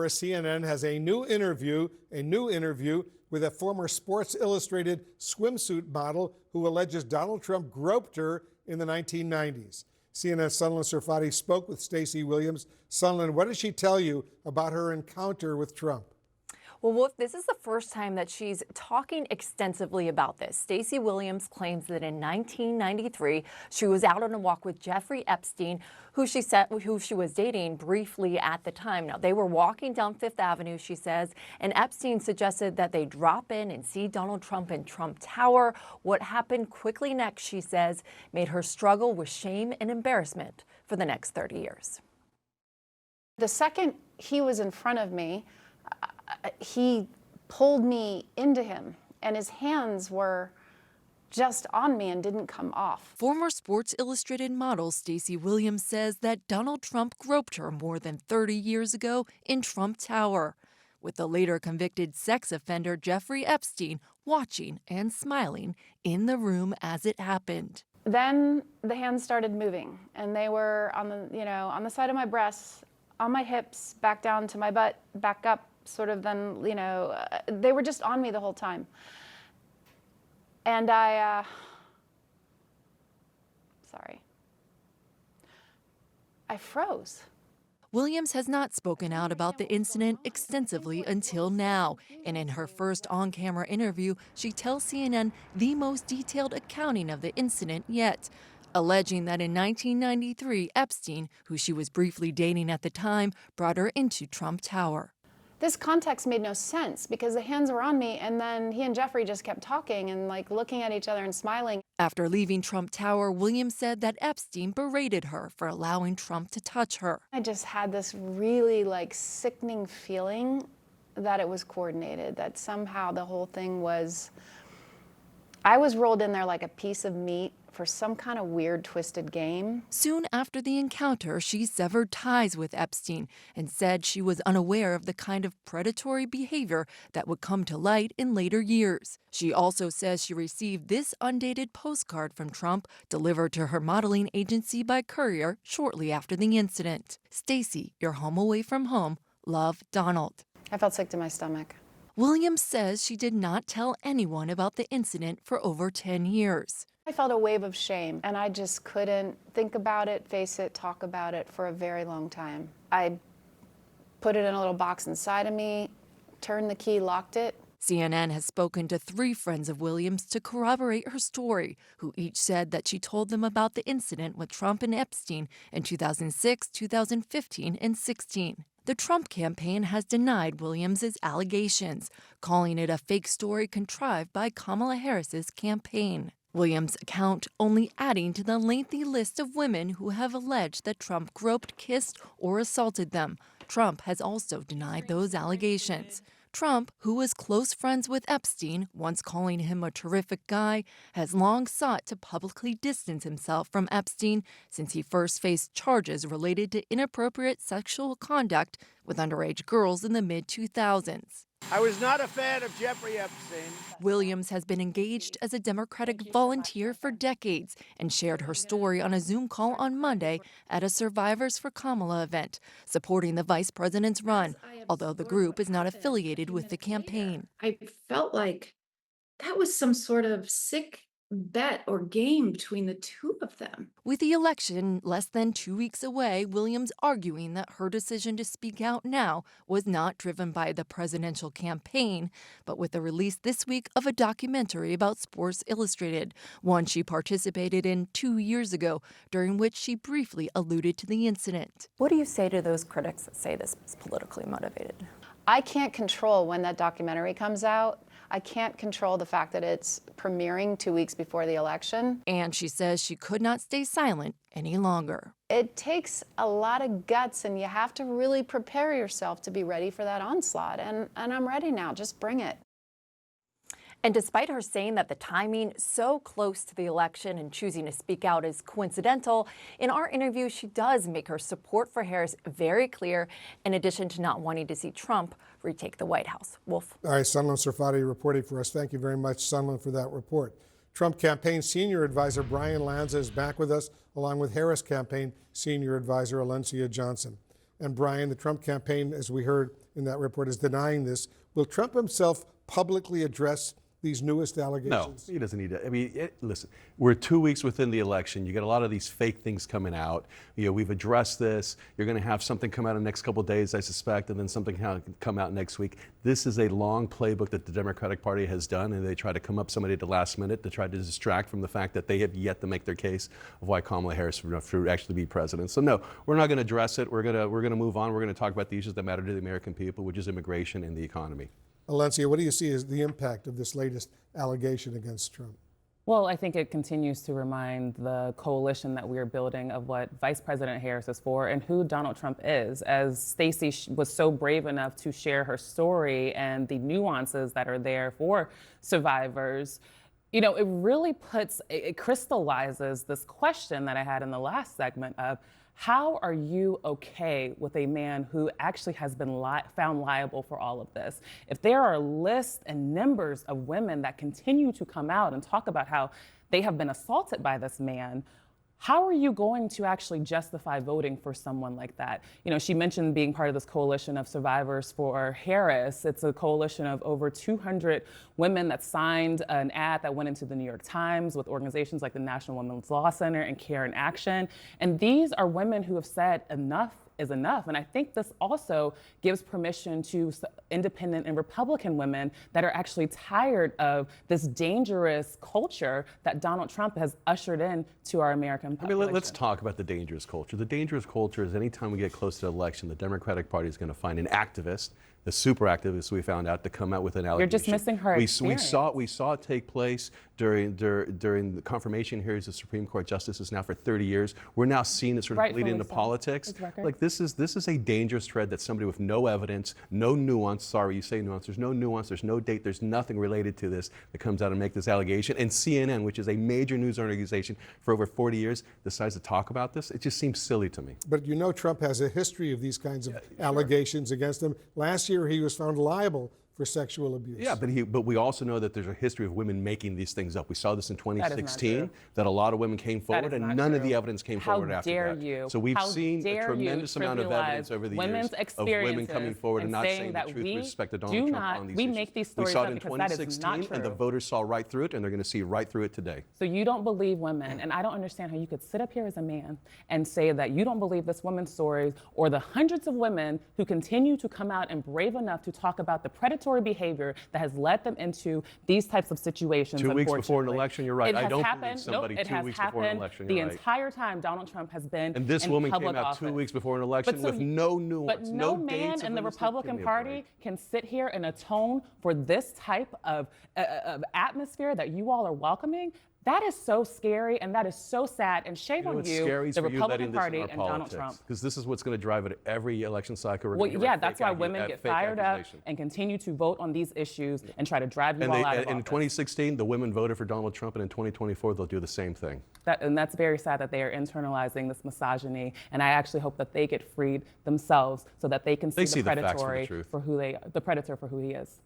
CNN has a new interview with a former Sports Illustrated swimsuit model who alleges Donald Trump groped her in the 1990s. CNN's Sunlen Serfati spoke with Stacey Williams. Sunlen, what did she tell you about her encounter with Trump? Well, Wolf, this is the first time that she's talking extensively about this. Stacey Williams claims that in 1993, she was out on a walk with Jeffrey Epstein, who she was dating briefly at the time. Now, they were walking down Fifth Avenue, she says, and Epstein suggested that they drop in and see Donald Trump in Trump Tower. What happened quickly next, she says, made her struggle with shame and embarrassment for the next 30 years. The second he was in front of me, he pulled me into him, and his hands were just on me and didn't come off. Former Sports Illustrated model Stacey Williams says that Donald Trump groped her more than 30 years ago in Trump Tower, with the later convicted sex offender Jeffrey Epstein watching and smiling in the room as it happened. Then the hands started moving, and they were on the side of my breasts, on my hips, back down to my butt, back up, sort of then, they were just on me the whole time. And I froze. Williams has not spoken out about the incident extensively until now. And in her first on-camera interview, she tells CNN the most detailed accounting of the incident yet, alleging that in 1993, Epstein, who she was briefly dating at the time, brought her into Trump Tower. This context made no sense because the hands were on me, and then he and Jeffrey just kept talking and looking at each other and smiling. After leaving Trump Tower, Williams said that Epstein berated her for allowing Trump to touch her. I just had this really sickening feeling that it was coordinated, that somehow the whole thing was, I was rolled in there like a piece of meat for some kind of weird, twisted game. Soon after the encounter, she severed ties with Epstein and said she was unaware of the kind of predatory behavior that would come to light in later years. She also says she received this undated postcard from Trump delivered to her modeling agency by courier shortly after the incident. Stacey, you're home away from home. Love, Donald. I felt sick to my stomach. Williams says she did not tell anyone about the incident for over 10 years. I felt a wave of shame, and I just couldn't think about it, face it, talk about it for a very long time. I put it in a little box inside of me, turned the key, locked it. CNN has spoken to 3 friends of Williams to corroborate her story, who each said that she told them about the incident with Trump and Epstein in 2006, 2015, and 16. The Trump campaign has denied Williams' allegations, calling it a fake story contrived by Kamala Harris's campaign. Williams' account only adding to the lengthy list of women who have alleged that Trump groped, kissed, or assaulted them. Trump has also denied those allegations. Trump, who was close friends with Epstein, once calling him a terrific guy, has long sought to publicly distance himself from Epstein since he first faced charges related to inappropriate sexual conduct with underage girls in the mid-2000s. I was not a fan of Jeffrey Epstein. Williams has been engaged as a Democratic volunteer for decades and shared her story on a Zoom call on Monday at a Survivors for Kamala event, supporting the vice president's run, although the group is not affiliated with the campaign. I felt like that was some sort of sick bet or game between the two of them. With the election less than 2 weeks away, Williams arguing that her decision to speak out now was not driven by the presidential campaign, but with the release this week of a documentary about Sports Illustrated, one she participated in 2 years ago, during which she briefly alluded to the incident. What do you say to those critics that say this is politically motivated? I can't control when that documentary comes out. I can't control the fact that it's premiering 2 weeks before the election. And she says she could not stay silent any longer. It takes a lot of guts, and you have to really prepare yourself to be ready for that onslaught. And I'm ready now. Just bring it. And despite her saying that the timing so close to the election and choosing to speak out is coincidental, in our interview, she does make her support for Harris very clear, in addition to not wanting to see Trump retake the White House. Wolf. All right, Sunlen Serfati reporting for us. Thank you very much, Sunlen, for that report. Trump campaign senior advisor Brian Lanza is back with us, along with Harris campaign senior advisor Alencia Johnson. And Brian, the Trump campaign, as we heard in that report, is denying this. Will Trump himself publicly address these newest No, allegations? he doesn't need to. I mean, listen, we're 2 weeks within the election. You get a lot of these fake things coming out. You know, we've addressed this. You're going to have something come out in the next couple of days, I suspect, and then something come out next week. This is a long playbook that the Democratic Party has done, and they try to come up somebody at the last minute to try to distract from the fact that they have yet to make their case of why Kamala Harris should actually be president. So no, we're not going to address it. We're going to move on. We're going to talk about the issues that matter to the American people, which is immigration and the economy. Alencia, what do you see as the impact of this latest allegation against Trump? Well, I think it continues to remind the coalition that we are building of what Vice President Harris is for and who Donald Trump is. As Stacey was so brave enough to share her story and the nuances that are there for survivors, you know, it really it crystallizes this question that I had in the last segment of, how are you okay with a man who actually has been found liable for all of this? If there are lists and numbers of women that continue to come out and talk about how they have been assaulted by this man, how are you going to actually justify voting for someone like that? You know, she mentioned being part of this coalition of survivors for Harris. It's a coalition of over 200 women that signed an ad that went into the New York Times with organizations like the National Women's Law Center and Care in Action. And these are women who have said enough is enough. And I think this also gives permission to independent and Republican women that are actually tired of this dangerous culture that Donald Trump has ushered in to our American population. I mean, let's talk about the dangerous culture. The dangerous culture is anytime we get close to the election, the Democratic Party is going to find an activist, the super activist we found out, to come out with an allegation. You're just missing her experience. We saw it take place during the confirmation hearings of Supreme Court justices now for 30 years. We're now seeing it sort of bleed into politics. Like this is a dangerous thread that somebody with no evidence, no nuance, sorry you say nuance, there's no nuance, there's no date, there's nothing related to this that comes out and make this allegation. And CNN, which is a major news organization for over 40 years, decides to talk about this. It just seems silly to me. But you know Trump has a history of these kinds of allegations against him. Last year he was found liable for sexual abuse. Yeah, but we also know that there's a history of women making these things up. We saw this in 2016, that a lot of women came forward and none of the evidence came forward after that. How dare you? So we've seen a tremendous amount of evidence over the years of women coming forward and not saying the truth with respect to Donald Trump on these issues. We make these stories we saw up it in because that is not 2016 and the true. voters saw right through it and they're going to see right through it today. So you don't believe women, and I don't understand how you could sit up here as a man and say that you don't believe this woman's stories or the hundreds of women who continue to come out and brave enough to talk about the predatory behavior that has led them into these types of situations. 2 weeks before an election, you're right. I don't believe somebody it 2 has weeks before an happened election. the You're right. entire time Donald Trump has been And this in woman public came out office. 2 weeks before an election with no nuance, But no dates man of in the when this took. Republican Give me a Party break. can sit here and atone for this type of atmosphere that you all are welcoming. That is so scary and that is so sad, and shame on What's you, scary is the for you Republican letting this Party in our and Donald politics, Trump. because this is what's going to drive it every election cycle. Well, yeah, that's why women get fired up and continue to vote on these issues and try to drive you all out of in office. 2016, the women voted for Donald Trump, and in 2024, they'll do the same thing. And that's very sad that they are internalizing this misogyny, and I actually hope that they get freed themselves so that they can see They see the the facts for the predatory truth. the predator for who he is.